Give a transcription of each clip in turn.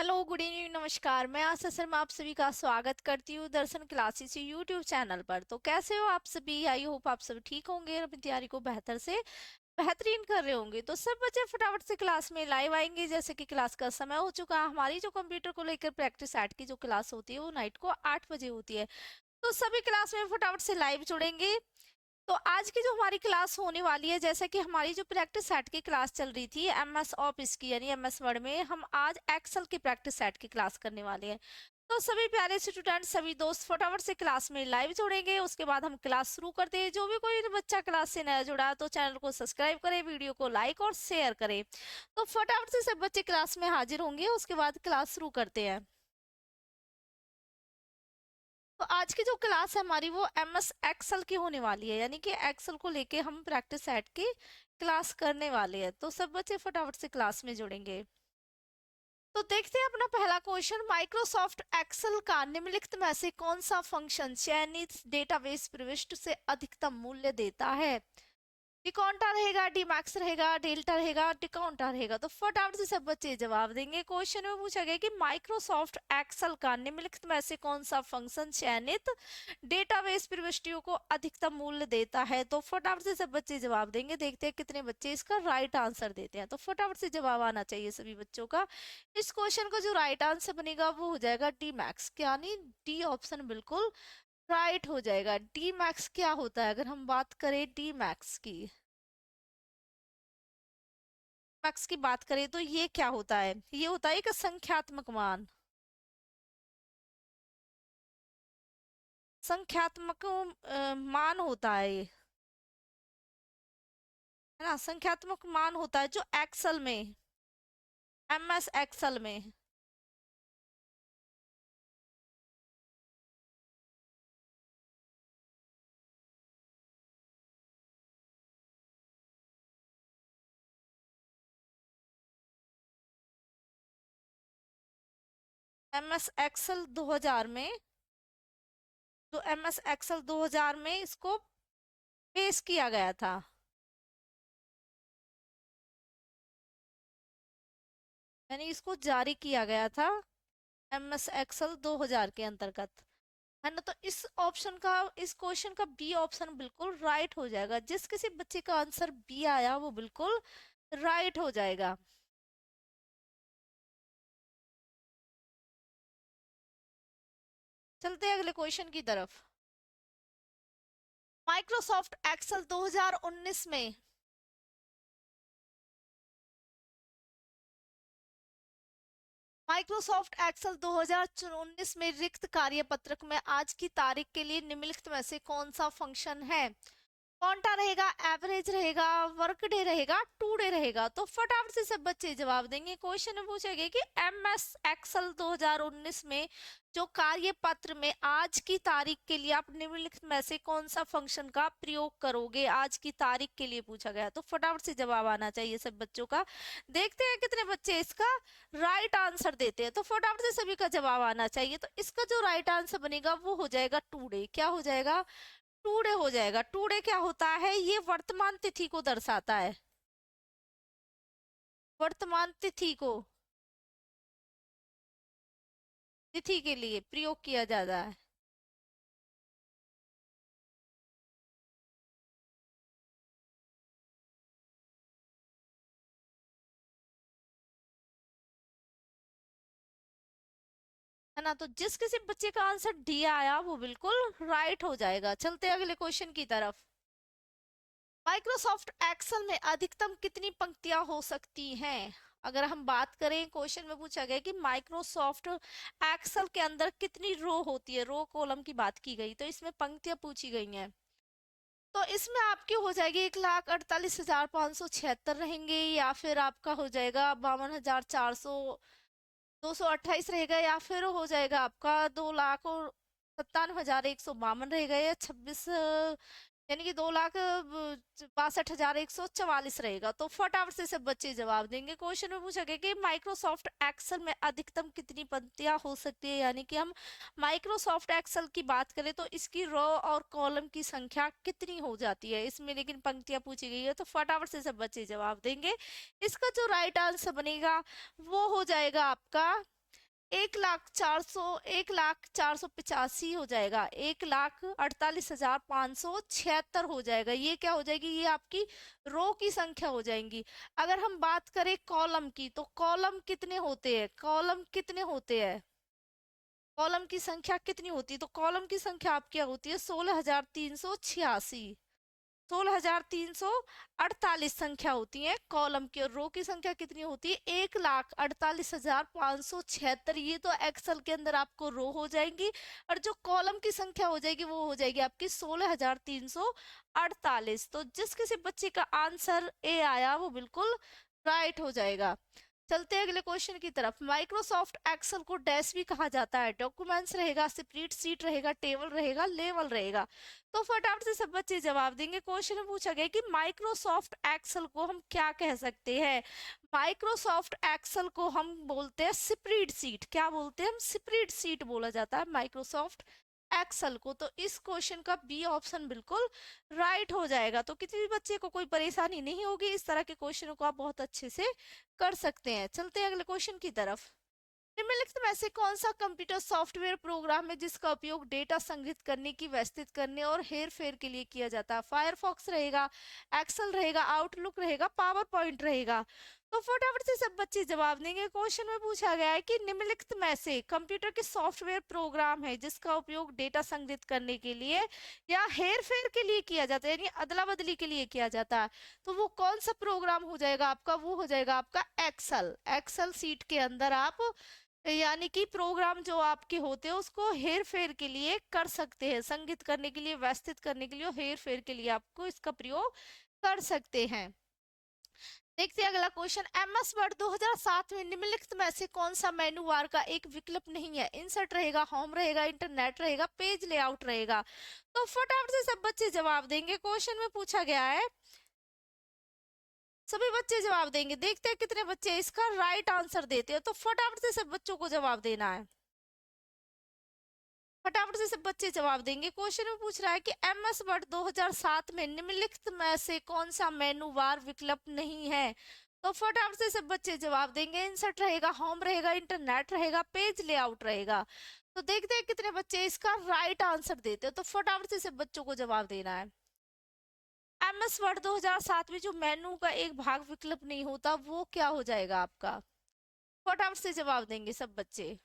Hello, good evening, नमस्कार। मैं आशा शर्मा आप सभी का स्वागत करती हूँ दर्शन क्लासेस यूट्यूब चैनल पर। तो कैसे हो आप सभी? आई होप आप सब ठीक होंगे और अपनी तैयारी को बेहतर से बेहतरीन कर रहे होंगे। तो सब बच्चे फटाफट से क्लास में लाइव आएंगे, जैसे कि क्लास का समय हो चुका है। हमारी जो कंप्यूटर को लेकर प्रैक्टिस 8 की जो क्लास होती है वो नाइट को 8 बजे होती है। तो सभी क्लास में फटाफट से लाइव जुड़ेंगे। तो आज की जो हमारी क्लास होने वाली है, जैसे कि हमारी जो प्रैक्टिस सेट की क्लास चल रही थी एमएस ऑफिस की यानी एमएस वर्ड में, हम आज एक्सेल की प्रैक्टिस सेट की क्लास करने वाले हैं। तो सभी प्यारे स्टूडेंट, सभी दोस्त फटाफट से क्लास में लाइव जुड़ेंगे। उसके बाद हम क्लास शुरू करते हैं। जो भी कोई बच्चा क्लास से नया जुड़ा तो चैनल को सब्सक्राइब करें, वीडियो को लाइक और शेयर करें। तो फटाफट से सब बच्चे क्लास में हाजिर होंगे, उसके बाद क्लास शुरू करते हैं। तो आज की जो क्लास है हमारी वो एमएस एक्सेल की होने वाली है, यानी कि एक्सेल को लेके हम प्रैक्टिस सेट की क्लास करने वाले हैं। तो सब बच्चे फटाफट से क्लास में जुड़ेंगे। तो देखते हैं अपना पहला क्वेश्चन। माइक्रोसॉफ्ट एक्सेल का निम्नलिखित में से कौन सा फंक्शन चयनित डेटाबेस प्रविष्टि से अधिकतम मूल्य देता है? डिकॉन्टा रहेगा, डीमैक्स रहेगा, डेल्टा रहेगा, डिकॉन्टा रहेगा। तो फटाफट से सब बच्चे जवाब देंगे। क्वेश्चन में पूछा गया कि माइक्रोसॉफ्ट एक्सेल का निम्नलिखित में से कौन सा फंक्शन चयनित डेटाबेस प्रविष्टियों को अधिकतम मूल्य देता है? तो फटाफट से सब बच्चे जवाब देंगे। देखते हैं कितने बच्चे इसका राइट आंसर देते हैं। तो फटाफट से जवाब आना चाहिए सभी बच्चों का। इस क्वेश्चन का जो राइट आंसर बनेगा वो हो जाएगा डी मैक्स, यानी डी ऑप्शन बिल्कुल राइट हो जाएगा। डी मैक्स क्या होता है? अगर हम बात करें डी मैक्स की, मैक्स की बात करें तो ये क्या होता है? ये होता है एक संख्यात्मक मान। संख्यात्मक मान होता है ये, है ना? संख्यात्मक मान होता है जो एक्सेल में, एमएस एक्सेल में। एमएस एक्सेल 2000 में, जो एमएस एक्सेल 2000 में इसको पेश किया गया था। यानी इसको जारी किया गया था एमएस एक्सेल 2000 के अंतर्गत, है ना? तो इस ऑप्शन का, इस क्वेश्चन का बी ऑप्शन बिल्कुल राइट हो जाएगा। जिस किसी बच्चे का आंसर बी आया वो बिल्कुल राइट हो जाएगा। चलते हैं अगले क्वेश्चन की तरफ। माइक्रोसॉफ्ट एक्सेल 2019 में माइक्रोसॉफ्ट एक्सेल 2019 में रिक्त कार्यपत्रक में आज की तारीख के लिए निम्नलिखित में से कौन सा फंक्शन है? क्वांटा रहेगा, एवरेज रहेगा, वर्क डे रहेगा, टू डे रहेगा। तो फटाफट से सब बच्चे जवाब देंगे। क्वेश्चन में पूछा गया कि एमएस एक्सेल 2019 में जो कार्य पत्र में आज की तारीख के लिए आप निम्नलिखित में से कौन सा फंक्शन का प्रयोग करोगे? आज की तारीख के लिए पूछा गया, तो फटाफट से जवाब आना चाहिए सब बच्चों का। देखते हैं कितने बच्चे इसका राइट आंसर देते हैं। तो फटाफट से सभी का जवाब आना चाहिए। तो इसका जो राइट आंसर बनेगा वो हो जाएगा टू डे। क्या हो जाएगा? टू डे हो जाएगा। टू डे क्या होता है? ये वर्तमान तिथि को दर्शाता है। वर्तमान तिथि को, तिथि के लिए प्रयोग किया जाता है। है ना? तो जिस किसी बच्चे का आंसर डी आया वो बिल्कुल राइट हो जाएगा। चलते हैं अगले क्वेश्चन की तरफ। माइक्रोसॉफ्ट एक्सेल में अधिकतम कितनी पंक्तियां हो सकती हैं? अगर हम बात करें, क्वेश्चन में पूछा गया कि माइक्रोसॉफ्ट एक्सेल के अंदर कितनी रो होती है, रो कॉलम की बात की गई, तो इसमें पंक्तियां पूछी गई हैं। तो इसमें आपकी हो जाएगी 1,48,576 रहेंगे, या फिर आपका हो जाएगा 52,400, 228 रहेगा, या फिर हो जाएगा आपका 2,57,152 रहेगा, या 26 यानी कि 2,62,144 रहेगा। तो फटाफट से सब बच्चे जवाब देंगे। क्वेश्चन में पूछा गया कि माइक्रोसॉफ्ट एक्सेल में अधिकतम कितनी पंक्तियां हो सकती है? यानी कि हम माइक्रोसॉफ्ट एक्सेल की बात करें तो इसकी रो और कॉलम की संख्या कितनी हो जाती है इसमें, लेकिन पंक्तियां पूछी गई है। तो फटाफट से सब बच्चे जवाब देंगे। इसका जो राइट आंसर बनेगा वो हो जाएगा आपका 1,04,1,04,85 हो जाएगा, 1,48,576 हो जाएगा। ये क्या हो जाएगी, ये आपकी रो की संख्या हो जाएंगी। अगर हम बात करें कॉलम की, तो कॉलम कितने होते हैं, कॉलम कितने होते हैं, कॉलम की संख्या कितनी होती है, तो कॉलम की संख्या आपकी क्या होती है, 16,386। 16,348 संख्या होती है कॉलम की, और रो की संख्या कितनी होती है, 1,48,576। ये तो एक्सेल के अंदर आपको रो हो जाएंगी, और जो कॉलम की संख्या हो जाएगी वो हो जाएगी आपकी 16,348। तो जिस किसी बच्चे का आंसर ए आया वो बिल्कुल राइट हो जाएगा। चलते हैं अगले क्वेश्चन की तरफ। माइक्रोसॉफ्ट एक्सेल को डैश भी कहा जाता है, डॉक्यूमेंट्स रहेगा, स्प्रेड शीट रहेगा, टेबल रहेगा, लेवल रहेगा। तो फटाफट से सब बच्चे जवाब देंगे। क्वेश्चन में पूछा गया कि माइक्रोसॉफ्ट एक्सेल को हम क्या कह सकते हैं। माइक्रोसॉफ्ट एक्सेल को हम बोलते हैं स्प्रेड शीट। क्या बोलते हैं हम, स्प्रेड शीट बोला जाता है माइक्रोसॉफ्ट एक्सेल को। तो इस क्वेश्चन का बी ऑप्शन बिल्कुल राइट हो जाएगा। तो किसी भी बच्चे को कोई परेशानी नहीं होगी, इस तरह के क्वेश्चनों को आप बहुत अच्छे से कर सकते हैं। चलते हैं अगले क्वेश्चन की तरफ। निम्नलिखित में से कौन सा कंप्यूटर सॉफ्टवेयर प्रोग्राम है जिसका उपयोग डेटा संग्रहित करने की, व्यवस्थित करने और हेर फेर के लिए किया जाता है। फायरफॉक्स रहेगा, एक्सेल रहेगा, आउटलुक रहेगा, पावर पॉइंट रहेगा। तो फटाफट से सब बच्चे जवाब देंगे। क्वेश्चन में पूछा गया है कि निम्नलिखित में से कंप्यूटर के सॉफ्टवेयर प्रोग्राम है जिसका उपयोग डेटा संग्रहित करने के लिए या हेर फेर के लिए किया जाता है, यानी अदला बदली के लिए किया जाता है। तो वो कौन सा प्रोग्राम हो जाएगा आपका, वो हो जाएगा आपका एक्सेल। एक्सेल सीट के अंदर आप यानी कि प्रोग्राम जो आपके होते हैं उसको हेर फेर के लिए कर सकते हैं, संगीत करने के लिए, व्यवस्थित करने के लिए और हेर फेर के लिए आपको इसका प्रयोग कर सकते हैं। देखते हैं अगला क्वेश्चन। एमएस वर्ड 2007 में निम्नलिखित में से कौन सा मेनू बार का एक विकल्प नहीं है। इंसर्ट रहेगा, होम रहेगा, इंटरनेट रहेगा, पेज लेआउट रहेगा। तो फटाफट से सब बच्चे जवाब देंगे। क्वेश्चन में पूछा गया है, सभी बच्चे जवाब देंगे। देखते हैं कितने बच्चे इसका राइट आंसर देते हैं। तो फटाफट से सब बच्चों को जवाब देना है, फटाफट से सब बच्चे जवाब देंगे। क्वेश्चन में पूछ रहा है कि एमएस वर्ड 2007 में निम्नलिखित में से कौन सा मेनू बार विकल्प नहीं है। तो फटाफट से सब बच्चे जवाब देंगे। इंसर्ट रहेगा, होम रहेगा, इंटरनेट रहेगा, पेज लेआउट रहेगा। तो देखते हैं कितने बच्चे इसका राइट आंसर देते हैं। तो फटाफट से सब बच्चों को जवाब देना है। एमएस वर्ड 2007 में जो मेनू का एक भाग विकल्प नहीं होता वो क्या हो जाएगा आपका। फटाफट से जवाब देंगे सब बच्चे।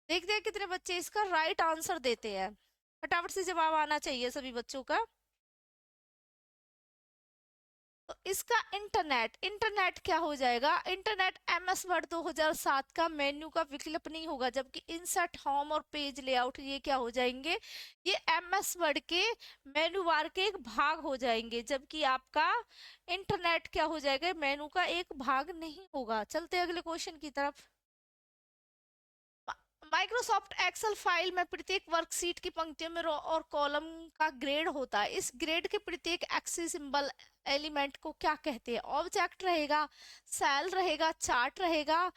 देखते हैं कितने बच्चे इसका राइट आंसर देते हैं। फटाफट से जवाब आना चाहिए सभी बच्चों का। तो इसका इंटरनेट, इंटरनेट क्या हो जाएगा, इंटरनेट एमएस वर्ड 2007 का मेन्यू का विकल्प नहीं होगा, जबकि इंसर्ट, होम और पेज लेआउट ये क्या हो जाएंगे, ये एमएस वर्ड के मेन्यू बार के एक भाग हो जाएंगे, जबकि आपका इंटरनेट क्या हो जाएगा, मेनू का एक भाग नहीं होगा। चलते हैं अगले क्वेश्चन की तरफ। माइक्रोसॉफ्ट एक्सेल फाइल में प्रत्येक वर्कशीट की पंक्तियों में रो और कॉलम का ग्रेड होता है। इस ग्रेड के प्रत्येक एक्सिस सिंबल एलिमेंट को क्या कहते हैं। ऑब्जेक्ट रहेगा, सेल रहेगा, चार्ट रहेगा,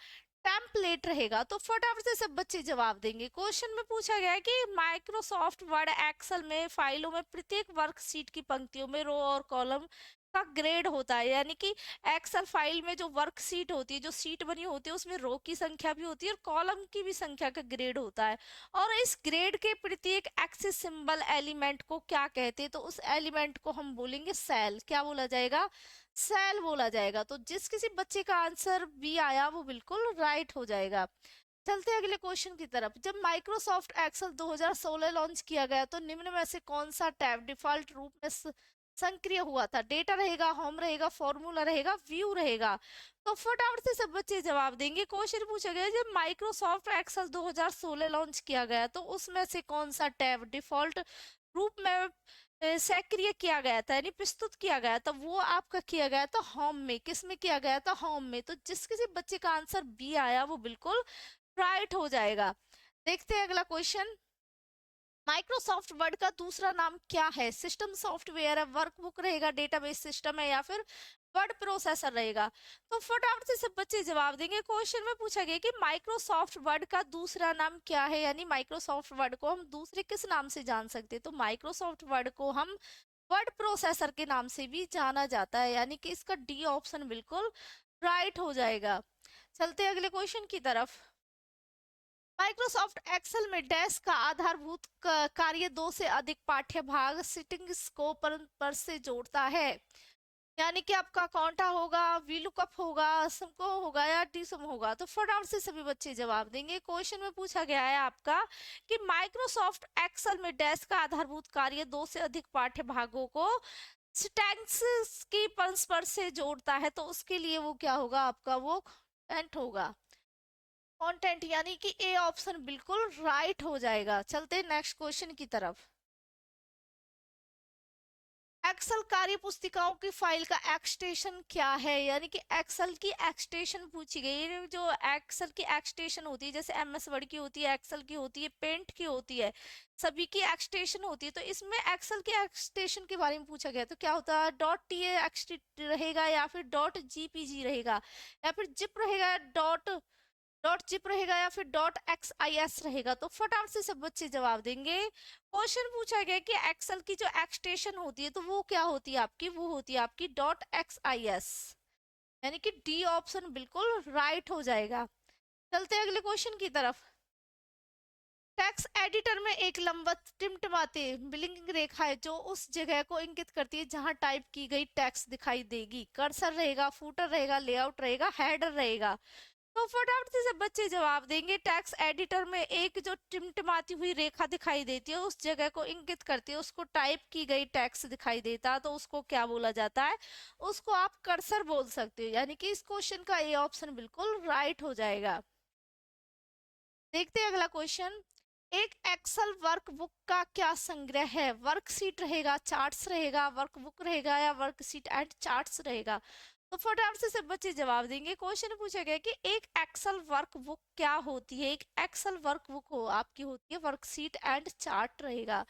टेम्पलेट रहेगा। तो फटाफट से सब बच्चे जवाब देंगे। क्वेश्चन में पूछा गया है कि माइक्रोसॉफ्ट वर्ड एक्सेल में फाइलों में प्रत्येक वर्कशीट की पंक्तियों में रो और कॉलम का ग्रेड होता है, यानी कि एक्सेल फाइल में जो वर्कशीट होती है, जो सीट बनी होती है, उसमें रो की संख्या भी होती है और कॉलम की भी संख्या का ग्रेड होता है। और इस ग्रेड के प्रत्येक एक्सिस सिंबल एलिमेंट को क्या कहते हैं, तो उस एलिमेंट को हम बोलेंगे सेल। क्या बोला जाएगा, सेल बोला जाएगा। तो जिस किसी बच्चे का आंसर बी आया वो बिल्कुल राइट हो जाएगा। चलते हैं अगले क्वेश्चन की तरफ। जब माइक्रोसॉफ्ट एक्सेल 2016 लॉन्च किया गया तो निम्न में से कौन सा टैब डिफॉल्ट रूप में सक्रिय हुआ था। डेटा रहेगा, होम रहेगा, फॉर्मूला रहेगा, व्यू रहेगा। तो फटाफट से सब बच्चे जवाब देंगे। क्वेश्चन पूछा गया जब माइक्रोसॉफ्ट एक्सेल 2016 लॉन्च किया गया तो उसमें से कौन सा टैब डिफॉल्ट रूप में सक्रिय किया गया था, यानी प्रस्तुत किया गया था, वो आपका किया गया था होम में। किस में किया गया था, होम में। तो जिस किसी बच्चे का आंसर बी आया वो बिल्कुल राइट हो जाएगा। देखते हैं अगला क्वेश्चन। माइक्रोसॉफ्ट वर्ड का दूसरा नाम क्या है। सिस्टम सॉफ्टवेयर है, वर्कबुक रहेगा, डेटाबेस सिस्टम है या फिर वर्ड प्रोसेसर रहेगा। तो फटाफट से सब बच्चे जवाब देंगे। क्वेश्चन में पूछा गया कि माइक्रोसॉफ्ट वर्ड का दूसरा नाम क्या है, यानी माइक्रोसॉफ्ट वर्ड को हम दूसरे किस नाम से जान सकते हैं। तो माइक्रोसॉफ्ट वर्ड को हम वर्ड प्रोसेसर के नाम से भी जाना जाता है, यानी कि इसका डी ऑप्शन बिल्कुल राइट हो जाएगा। चलते हैं अगले क्वेश्चन की तरफ। माइक्रोसॉफ्ट एक्सेल में डैश का आधारभूत कार्य दो से अधिक पाठ्य भाग सिटिंग्स को पर से जोड़ता है। यानी कि आपका कौंटा होगा, वीलुकअप होगा, समको होगा या डीसम होगा। तो फटाफट से सभी बच्चे जवाब देंगे। क्वेश्चन में पूछा गया है आपका कि माइक्रोसॉफ्ट एक्सेल में डैश का आधारभूत कार्य दो से अधिक पाठ्य भागों को स्टैंक्स की परस्पर से जोड़ता है, तो उसके लिए वो क्या होगा आपका, वो कंटेंट होगा। कंटेंट यानी कि ए ऑप्शन बिल्कुल राइट हो जाएगा। चलते नेक्स्ट क्वेश्चन की तरफ। एक्सेल कार्य पुस्तिकाओं की फाइल का एक्सटेंशन क्या है? यानी कि एक्सेल की एक्सटेंशन पूछी गई है। जो एक्सेल की एक्सटेंशन होती है, जैसे एमएस वर्ड की होती है, एक्सेल की होती है, पेंट की होती है, सभी की एक्सटेंशन होती है। तो इसमें एक्सेल की एक्सटेंशन के बारे में पूछा गया, तो क्या होता है, डॉट टी रहेगा या फिर डॉट जीपीजी रहेगा या फिर जिप रहेगा, डॉट डॉट जिप रहेगा या फिर डॉट एक्सआईएस रहेगा। तो फटाफट से सब बच्चे जवाब देंगे। क्वेश्चन पूछा गया कि एक्सेल की जो एक्सटेंशन होती है तो वो क्या होती है आपकी, वो होती है आपकी डॉट एक्सआईएस। यानी कि डी ऑप्शन बिल्कुल राइट हो जाएगा। चलते हैं अगले क्वेश्चन की तरफ। टेक्स्ट एडिटर में एक लंबवत टिमटिमाती ब्लिंकिंग रेखा है जो उस जगह को इंगित करती है जहां टाइप की गई टेक्स्ट दिखाई देगी। कर्सर रहेगा, फूटर रहेगा, लेआउट रहेगा, हेडर रहेगा। तो फटाफट से सब बच्चे जवाब देंगे। टेक्स्ट एडिटर में एक जो टिमटिमाती हुई रेखा दिखाई देती है उस जगह को इंगित करती है, उसको टाइप की गई टेक्स्ट दिखाई देता है, तो उसको क्या बोला जाता है, उसको आप कर्सर बोल सकते हो। यानी कि इस क्वेश्चन का ए ऑप्शन बिल्कुल राइट हो जाएगा। देखते हैं अगला क्वेश्चन। एक एक्सेल वर्कबुक का क्या संग्रह है? वर्कशीट रहेगा, चार्ट्स रहेगा, वर्कबुक रहेगा या वर्कशीट एंड चार्ट्स रहेगा। तो फटाफट से सब बच्चे जवाब देंगे। क्वेश्चन पूछा गया कि एक एक्सेल वर्कबुक क्या होती है? एक एक्सेल वर्कबुक हो आपकी होती है वर्कशीट एंड चार्ट रहेगा।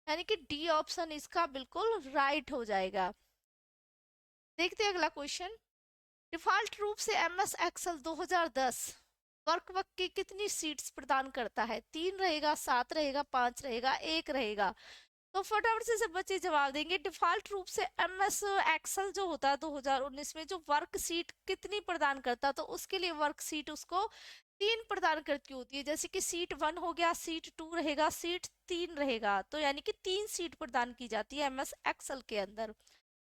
यानी कि डी ऑप्शन इसका बिल्कुल राइट हो जाएगा। देखते हैं अगला क्वेश्चन। डिफॉल्ट रूप से एमएस एक्सेल 2010 वर्कबुक की कितनी सीट्स प्रदान करता है? 3 रहेगा, 7 रहेगा, 5 रहेगा, 1 रहेगा। तो फटाफट से सब बच्चे जवाब देंगे। डिफॉल्ट रूप से एमएस एक्सेल जो होता है 2019 में जो वर्कशीट कितनी प्रदान करता है, तो उसके लिए वर्कशीट उसको 3 प्रदान करती होती है। जैसे कि सीट 1 हो गया, सीट 2 रहेगा, सीट 3 रहेगा। तो यानी कि 3 सीट प्रदान की जाती है एमएस एक्सेल के अंदर।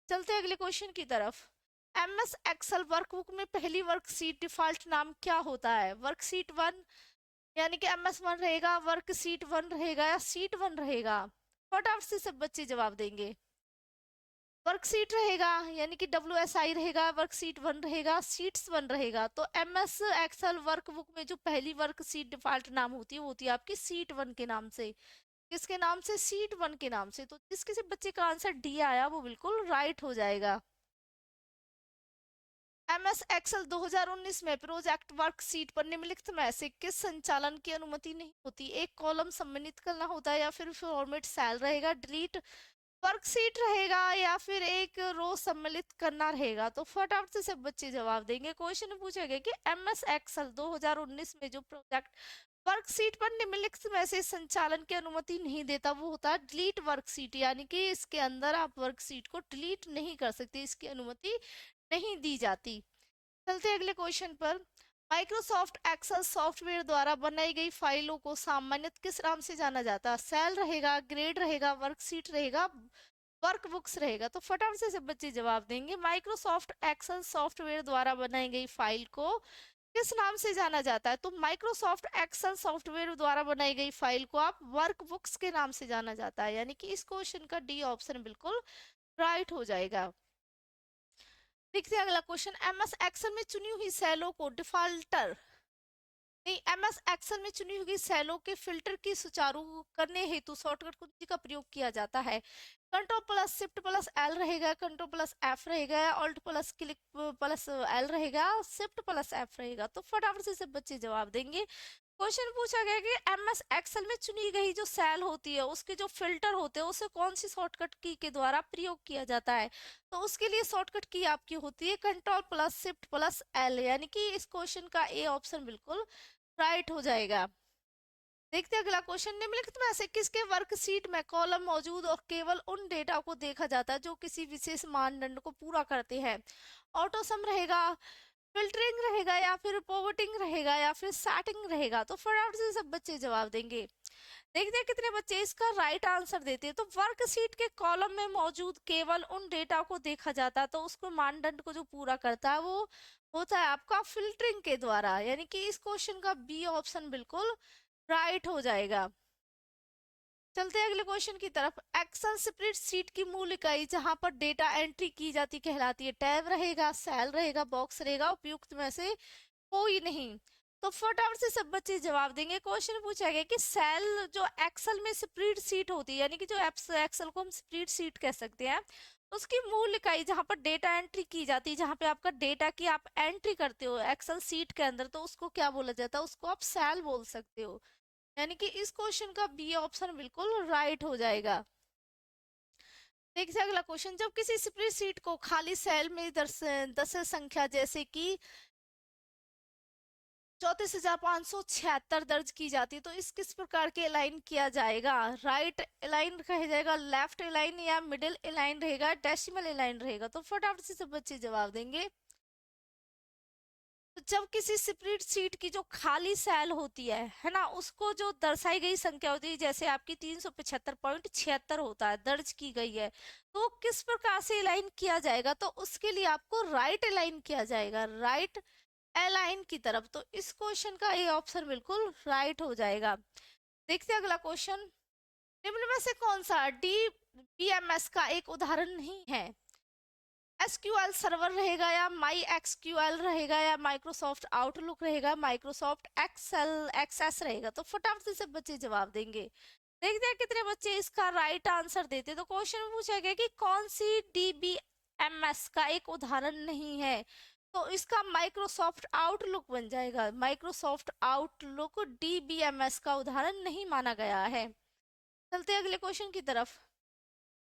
चलते हैं अगले क्वेश्चन की तरफ। एमएस एक्सेल वर्कबुक में पहली वर्कशीट डिफॉल्ट नाम क्या होता है? वर्कशीट 1 यानी कि एमएस 1 रहेगा, वर्कशीट 1 रहेगा या सीट 1 रहेगा। फटाफट से सब बच्चे जवाब देंगे। वर्कशीट रहेगा यानी कि WSI रहेगा, वर्कशीट 1 रहेगा, सीट्स 1 रहेगा। तो एमएस एक्सेल वर्कबुक में जो पहली वर्कशीट डिफॉल्ट नाम होती है वो होती है आपकी सीट 1 के नाम से। किसके नाम से? सीट 1 के नाम से। तो जिस किसी बच्चे का आंसर डी आया वो बिल्कुल राइट हो जाएगा। एमएस एक्सेल 2019 में प्रोजेक्ट वर्कशीट पर निम्नलिखित में से किस संचालन की अनुमति नहीं होती? एक कॉलम सम्मिलित करना होता है या फिर फॉर्मेट सेल रहेगा, डिलीट वर्कशीट रहेगा या फिर एक रो सम्मिलित करना रहेगा। तो फटाफट से सब बच्चे जवाब देंगे। क्वेश्चन पूछा गया कि एमएस एक्सेल 2019 में जो प्रोजेक्ट वर्कशीट पर निम्नलिखित में से संचालन की अनुमति नहीं देता वो होता है डिलीट वर्कशीट। यानी कि इसके अंदर आप वर्कशीट को डिलीट नहीं कर सकते, इसकी अनुमति नहीं दी जाती। चलते अगले क्वेश्चन पर। माइक्रोसॉफ्ट एक्सेल सॉफ्टवेयर द्वारा बनाई गई फाइलों को सामान्यतः किस नाम से जाना जाता है? सेल रहेगा, ग्रेड रहेगा, वर्कशीट रहेगा, वर्कबुक्स रहेगा। तो फटाफट से सब बच्चे जवाब देंगे। माइक्रोसॉफ्ट एक्सेल सॉफ्टवेयर द्वारा बनाई गई फाइल को किस नाम से जाना जाता है? तो माइक्रोसॉफ्ट एक्सेल सॉफ्टवेयर द्वारा बनाई गई फाइल को आप वर्कबुक्स के नाम से जाना जाता है। यानी कि इस क्वेश्चन का डी ऑप्शन बिल्कुल राइट हो जाएगा। देखते हैं अगला क्वेश्चन। एमएस एक्सेल में चुनी हुई सेलों को डिफॉल्टर नहीं, एमएस एक्सेल में चुनी हुई सेलों के फिल्टर की सुचारू करने हेतु शॉर्टकट कुंजी का प्रयोग किया जाता है। Control plus shift plus L रहेगा, कंट्रोल प्लस एफ रहेगा, alt plus click plus L रहेगा, शिफ्ट प्लस एफ रहेगा। तो फटाफट से सब बच्चे जवाब देंगे। क्वेश्चन पूछा गया कि एमएस एक्सेल में चुनी गई जो सेल होती है उसके जो फिल्टर होते हैं उसे कौन सी शॉर्टकट की के द्वारा प्रयोग किया जाता है? तो उसके लिए शॉर्टकट की आपकी होती है control plus shift plus L. यानी कि इस क्वेश्चन का ए ऑप्शन बिल्कुल राइट हो जाएगा। देखते हैं अगला क्वेश्चन। निम्नलिखित में से किसके वर्कशीट में कॉलम मौजूद और केवल उन डेटा को देखा जाता है जो किसी विशेष मानदंड को पूरा करते हैं? ऑटो सम रहेगा, फिल्टरिंग रहेगा या फिर पोवर्टिंग रहेगा या फिर सैटिंग रहेगा? तो फटाफट से सब बच्चे जवाब देंगे। देखते हैं कितने बच्चे इसका राइट आंसर देते हैं। तो वर्कशीट के कॉलम में मौजूद केवल उन डेटा को देखा जाता है, तो उसको मानदंड को जो पूरा करता है वो होता है आपका फिल्टरिंग के द्वारा, यानी कि इस क्वेश्चन का बी ऑप्शन बिल्कुल राइट हो जाएगा। चलते हैं अगले क्वेश्चन की तरफ। एक्सेल स्प्रेडशीट की मूल इकाई जहां पर डेटा एंट्री की जाती कहलाती है? टैब रहेगा, सेल रहेगा, बॉक्स रहेगा, उपयुक्त में से कोई नहीं? तो फटाफट से सब बच्चे जवाब देंगे। क्वेश्चन पूछा गया कि सेल जो एक्सेल में स्प्रेड शीट होती है, यानी कि जो एक्सेल को हम स्प्रेड शीट कह सकते हैं, उसकी मूल इकाई जहां पर डेटा एंट्री की जाती है, जहां पे आपका डेटा की आप एंट्री करते हो एक्सेल शीट के अंदर, तो उसको क्या बोला जाता है? उसको आप सेल बोल सकते हो। यानी कि इस क्वेश्चन का बी ऑप्शन बिल्कुल राइट हो जाएगा। देखिए अगला क्वेश्चन। जब किसी स्प्रेडशीट को खाली सेल में दस संख्या जैसे कि 34,576 दर्ज की जाती है, तो इस किस प्रकार के अलाइन किया जाएगा? राइट अलाइन कहा जाएगा, लेफ्ट अलाइन, या मिडिल अलाइन रहेगा, डेसिमल अलाइन रहेगा? तो फटाफट से सब बच्चे जवाब देंगे। तो जब किसी स्प्रेडशीट की जो खाली सेल होती है ना, उसको जो दर्शाई गई संख्या होती है, जैसे आपकी 375.76 होता है, दर्ज की गई है, तो किस प्रकार से अलाइन किया जाएगा? तो उसके लिए आपको राइट अलाइन किया जाएगा, राइट अलाइन की तरफ। तो इस क्वेश्चन का ए ऑप्शन बिल्कुल राइट हो जाएगा। देखते हैं अगला क्वेश्चन। निम्न में से कौन सा डीबीएमएस का एक उदाहरण नहीं है? एसक्यूएल सर्वर रहेगा, या माई एक्सक्यूएल रहेगा, या माइक्रोसॉफ्ट आउटलुक रहेगा, माइक्रोसॉफ्ट एक्सेल एक्सेस रहेगा? तो फटाफट से सब बच्चे जवाब देंगे। देखते हैं कितने बच्चे इसका राइट आंसर देते। तो क्वेश्चन में पूछा गया कि कौन सी डीबीएमएस का एक उदाहरण नहीं है? तो इसका माइक्रोसॉफ्ट आउटलुक बन जाएगा। माइक्रोसॉफ्ट आउटलुक डीबीएमएस का उदाहरण नहीं माना गया है। चलते हैं अगले क्वेश्चन की तरफ।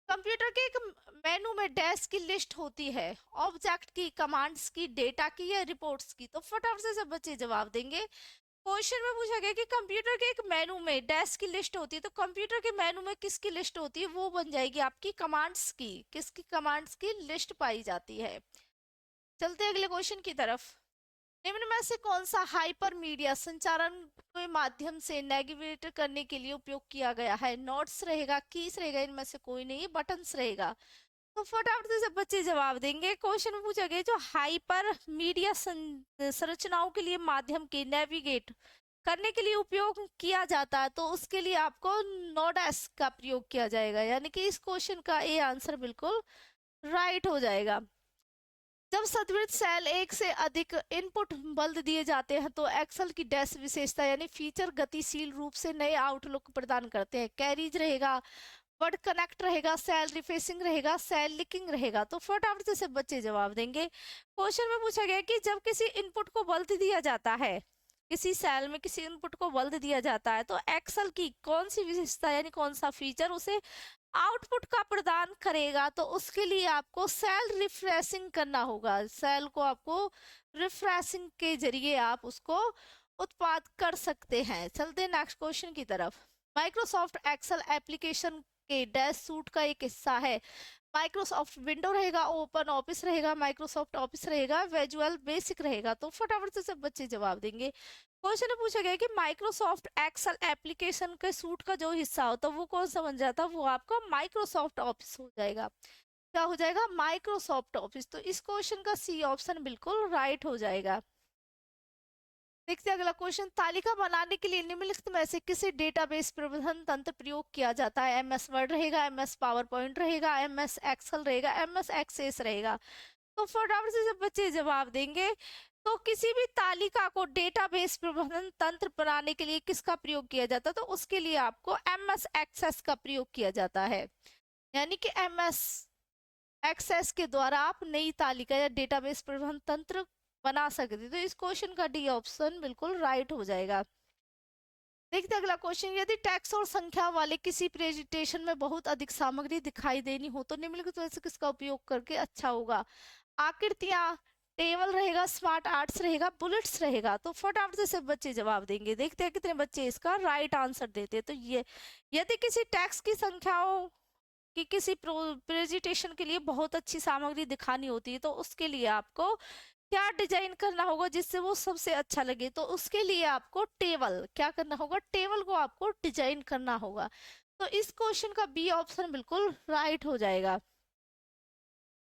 कंप्यूटर के एक मेनू में डैश की लिस्ट होती है, ऑब्जेक्ट की, कमांड्स की, डेटा की, या रिपोर्ट्स की? तो फटाफट से सब बच्चे जवाब देंगे। क्वेश्चन में पूछा गया कि कंप्यूटर के एक मेनू में डैश की लिस्ट होती है, तो कंप्यूटर के मेनू में किसकी लिस्ट होती है? वो बन जाएगी आपकी कमांड्स की। किसकी कमांड्स की लिस्ट पाई जाती है? चलते हैं अगले क्वेश्चन की तरफ। निम्न में से कौन सा हाइपर मीडिया संचारण के माध्यम से नेविगेट करने के लिए उपयोग किया गया है? नोट्स रहेगा, कीज रहेगा, इनमें से कोई नहीं, बटन्स रहेगा? तो फटाफट से सब बच्चे जवाब देंगे। क्वेश्चन में पूछा गया जो हाइपर मीडिया संरचनाओं के लिए माध्यम के नेविगेट करने के लिए उपयोग किया जाता है, तो उसके लिए आपको नोडेस का प्रयोग किया जाएगा। यानी कि इस क्वेश्चन का ए आंसर बिल्कुल राइट हो जाएगा। जब सदवित सेल एक से अधिक इनपुट बल दिए जाते हैं, तो एक्सेल की डैश विशेषता यानी फीचर गतिशील रूप से नए आउटलुक प्रदान करते हैं। कैरीज रहेगा, वर्ड कनेक्ट रहेगा, सेल रिफेसिंग रहेगा, सेल लिंकिंग रहेगा? तो फटाफट से सब बच्चे जवाब देंगे। क्वेश्चन में पूछा गया कि जब किसी इनपुट को बल दिया जाता है, किसी सेल में किसी इनपुट को बल दिया जाता है, तो एक्सेल की कौन सी विशेषता यानी कौन सा फीचर उसे आउटपुट का प्रदान करेगा? तो उसके लिए आपको सेल रिफ्रेशिंग करना होगा। सेल को आपको रिफ्रेशिंग के जरिए आप उसको उत्पाद कर सकते हैं। चलते हैं नेक्स्ट क्वेश्चन की तरफ। माइक्रोसॉफ्ट एक्सेल एप्लीकेशन के डैश सूट का एक हिस्सा है। माइक्रोसॉफ्ट विंडो रहेगा, ओपन ऑफिस रहेगा, माइक्रोसॉफ्ट ऑफिस रहेगा, विजुअल बेसिक रहेगा? तो फटाफट से सब बच्चे जवाब देंगे। क्वेश्चन में पूछा गया कि माइक्रोसॉफ्ट एक्सेल एप्लीकेशन के सूट का जो हिस्सा होता है वो कौन सा बन जाता है? वो आपका माइक्रोसॉफ्ट ऑफिस हो जाएगा। क्या हो जाएगा? Microsoft office. तो इस क्वेश्चन का सी ऑप्शन बिल्कुल राइट हो जाएगा। देखते हैं अगला क्वेश्चन। तालिका बनाने के लिए निम्नलिखित में से किसी डेटाबेस प्रबंधन तंत्र प्रयोग किया जाता है? एमएस वर्ड रहेगा, एमएस पावर पॉइंट रहेगा, एमएस एक्सेल रहेगा, एमएस एक्सेस रहेगा? तो फटाफट से सब बच्चे जवाब देंगे। तो किसी भी तालिका को डेटाबेस प्रबंधन तंत्र बनाने के लिए किसका प्रयोग किया जाता है? तो उसके लिए आपको एमएस एक्सेस का प्रयोग किया जाता है। यानी कि एमएस एक्सेस के द्वारा आप नई तालिका या डेटाबेस प्रबंधन तंत्र बना सकते। तो इस क्वेश्चन का डी ऑप्शन बिल्कुल राइट हो जाएगा। देखते हैं अगला क्वेश्चन। यदि टेक्स्ट और संख्या वाले किसी प्रेजेंटेशन में बहुत अधिक सामग्री दिखाई देनी हो, तो निम्नलिखित में से किसका उपयोग करके अच्छा होगा? आकृतियां, टेबल रहेगा, स्मार्ट आर्ट्स रहेगा, बुलेट्स रहेगा? तो फटाफट से सब बच्चे जवाब देंगे। देखते हैं कितने बच्चे इसका राइट आंसर देते हैं। तो ये यदि किसी टेक्स्ट की संख्याओं कि किसी प्रेजेंटेशन के लिए बहुत अच्छी सामग्री दिखानी होती है, तो उसके लिए आपको क्या डिजाइन करना होगा जिससे वो सबसे अच्छा लगे, तो उसके लिए आपको टेबल क्या करना होगा, टेबल को आपको डिजाइन करना होगा। तो इस क्वेश्चन का बी ऑप्शन बिल्कुल राइट हो जाएगा।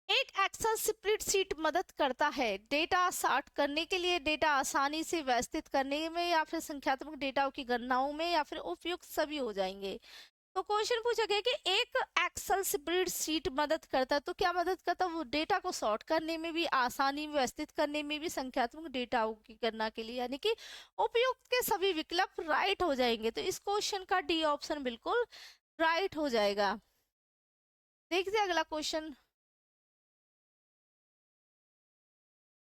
एक एक्सेल स्प्रेडशीट मदद करता है डेटा सॉर्ट करने के लिए, डेटा आसानी से व्यवस्थित करने में, या फिर संख्यात्मक डेटा की गणनाओं में, या फिर उपयुक्त सभी हो जाएंगे। तो क्वेश्चन पूछा गया कि एक एक्सेल स्प्रेडशीट मदद करता है, तो क्या मदद करता है, वो डेटा को सॉर्ट करने में भी, आसानी व्यवस्थित करने में भी, संख्यात्मक डेटा की गणना के लिए, यानी कि उपयुक्त के सभी विकल्प राइट हो जाएंगे। तो इस क्वेश्चन का डी ऑप्शन बिल्कुल राइट हो जाएगा। देखते हैं अगला क्वेश्चन।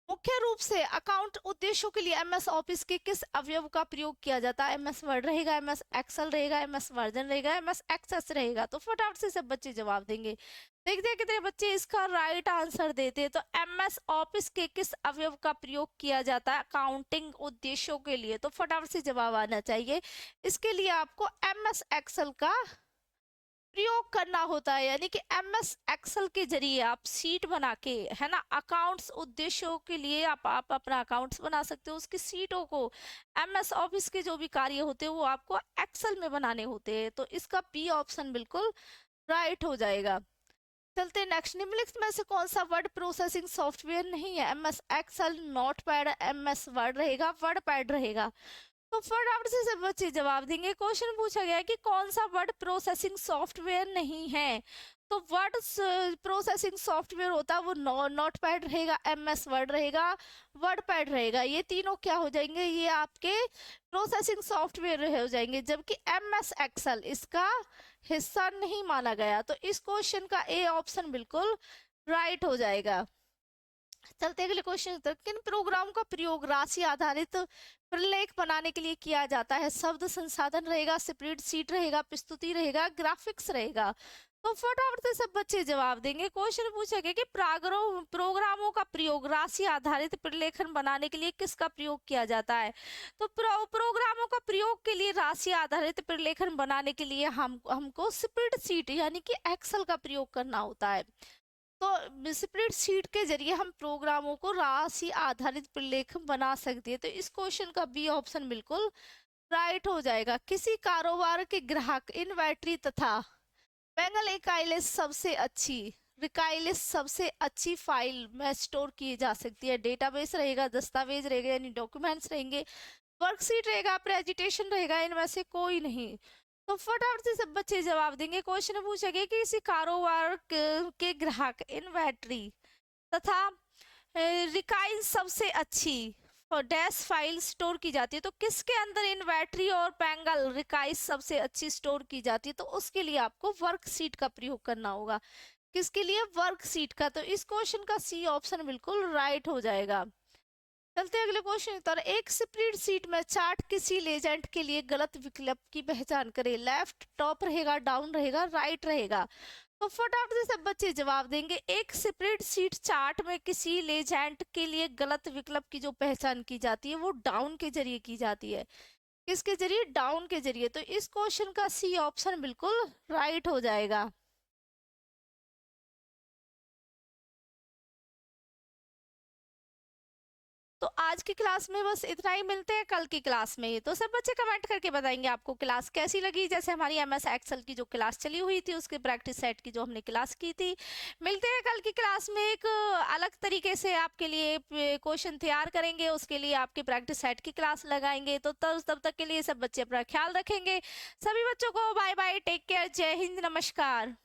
मुख्य रूप से अकाउंट उद्देश्यों के लिए एमएस ऑफिस के किस अवयव का प्रयोग किया जाता है? एमएस वर्ड रहेगा, एमएस एक्सेल रहेगा, एमएस वर्जन रहेगा, एमएस एक्सेस रहेगा। तो फटाफट से सब बच्चे जवाब देंगे। देखते हैं कितने बच्चे इसका राइट आंसर देते हैं। तो एमएस ऑफिस के किस अवयव का प्रयोग किया जाता है अकाउंटिंग उद्देश्यों के लिए? तो फटाफट से जवाब आना चाहिए। इसके लिए आपको एमएस एक्सेल का प्रयोग करना होता है, यानी कि एमएस एक्सेल के जरिए आप शीट बना के, है ना, अकाउंट्स उद्देश्यों के लिए आप अपना अकाउंट्स बना सकते हो। उसकी शीटों को, एमएस ऑफिस के जो भी कार्य होते हैं वो आपको एक्सेल में बनाने होते हैं। तो इसका बी ऑप्शन बिल्कुल राइट हो जाएगा। चलते नेक्स्ट। निम्नलिखित में से कौन सा वर्ड प्रोसेसिंग सॉफ्टवेयर नहीं है? MS Excel, Notepad, MS Word रहेगा, वर्ड पैड रहेगा। तो फटाफट से सब बच्चे जवाब देंगे। क्वेश्चन पूछा गया है कि कौन सा वर्ड प्रोसेसिंग सॉफ्टवेयर नहीं है? तो वर्ड प्रोसेसिंग सॉफ्टवेयर होता है वो नोटपैड रहेगा, एमएस वर्ड रहेगा, वर्ड पैड रहेगा। ये तीनों क्या हो जाएंगे, ये आपके प्रोसेसिंग सॉफ्टवेयर हो जाएंगे, जबकि एमएस एक्सेल इसका हिस्सा नहीं माना गया। तो इस क्वेश्चन का ए ऑप्शन बिल्कुल राइट हो जाएगा। चलते अगले क्वेश्चन तक। किन प्रोग्राम का प्रयोग राशि आधारित प्रलेख बनाने के लिए किया जाता है? शब्द संसाधन रहेगा, स्प्रेडशीट रहेगा, प्रस्तुति रहेगा, ग्राफिक्स रहेगा। तो फटाफट से सब बच्चे जवाब देंगे। क्वेश्चन पूछा गया कि प्रोग्रामों का प्रयोग राशि आधारित प्रलेखन बनाने के लिए किसका प्रयोग किया जाता है? तो प्रोग्रामों का प्रयोग के लिए, राशि आधारित प्रलेखन बनाने के लिए हमको स्प्रेडशीट यानी कि एक्सेल का प्रयोग करना होता है। तो स्प्रेडशीट के जरिए हम प्रोग्रामों को राशि आधारित प्रलेख बना सकते हैं। तो इस क्वेश्चन का बी ऑप्शन बिल्कुल राइट हो जाएगा। किसी कारोबार के ग्राहक इन्वेंट्री तथा बेंगल इकाई लिस्ट सबसे अच्छी, इकाई लिस्ट सबसे अच्छी फाइल में स्टोर की जा सकती है। डेटाबेस रहेगा, दस्तावेज रहेगा यानी डॉक्यूमेंट्स रहेंगे, वर्कशीट रहेगा, प्रेजेंटेशन रहेगा, इनमें से कोई नहीं। तो फटाफट से सब बच्चे जवाब देंगे। क्वेश्चन पूछा गया कि किसी कारोबार के ग्राहक इन्वेंट्री तथा रिकाइल सबसे अच्छी और डैश फाइल स्टोर की जाती है। तो किसके अंदर इन्वेंट्री और पेंगल रिकाइल सबसे अच्छी स्टोर की जाती है? तो उसके लिए आपको वर्कशीट का प्रयोग करना होगा। किसके लिए? वर्कशीट का। तो इस क्वेश्चन का सी ऑप्शन बिल्कुल राइट हो जाएगा। चलते अगले क्वेश्चन की तरफ। एक स्प्रेडशीट में चार्ट किसी लेजेंड के लिए गलत विकल्प की पहचान करें। लेफ्ट, टॉप रहेगा, डाउन रहेगा, राइट रहेगा। तो फटाफट से सब बच्चे जवाब देंगे। एक स्प्रेडशीट चार्ट में किसी लेजेंड के लिए गलत विकल्प की जो पहचान की जाती है वो डाउन के जरिए की जाती है। किसके जरिए? डाउन के जरिए। तो इस क्वेश्चन का सी ऑप्शन बिल्कुल राइट हो जाएगा। तो आज की क्लास में बस इतना ही। मिलते हैं कल की क्लास में। तो सब बच्चे कमेंट करके बताएंगे आपको क्लास कैसी लगी। जैसे हमारी एमएस एक्सेल की जो क्लास चली हुई थी उसके प्रैक्टिस सेट की जो हमने क्लास की थी। मिलते हैं कल की क्लास में। एक अलग तरीके से आपके लिए क्वेश्चन तैयार करेंगे, उसके लिए आपके प्रैक्टिस सेट की क्लास लगाएंगे। तो तब तक के लिए सब बच्चे अपना ख्याल रखेंगे। सभी बच्चों को बाय बाय, टेक केयर, जय हिंद, नमस्कार।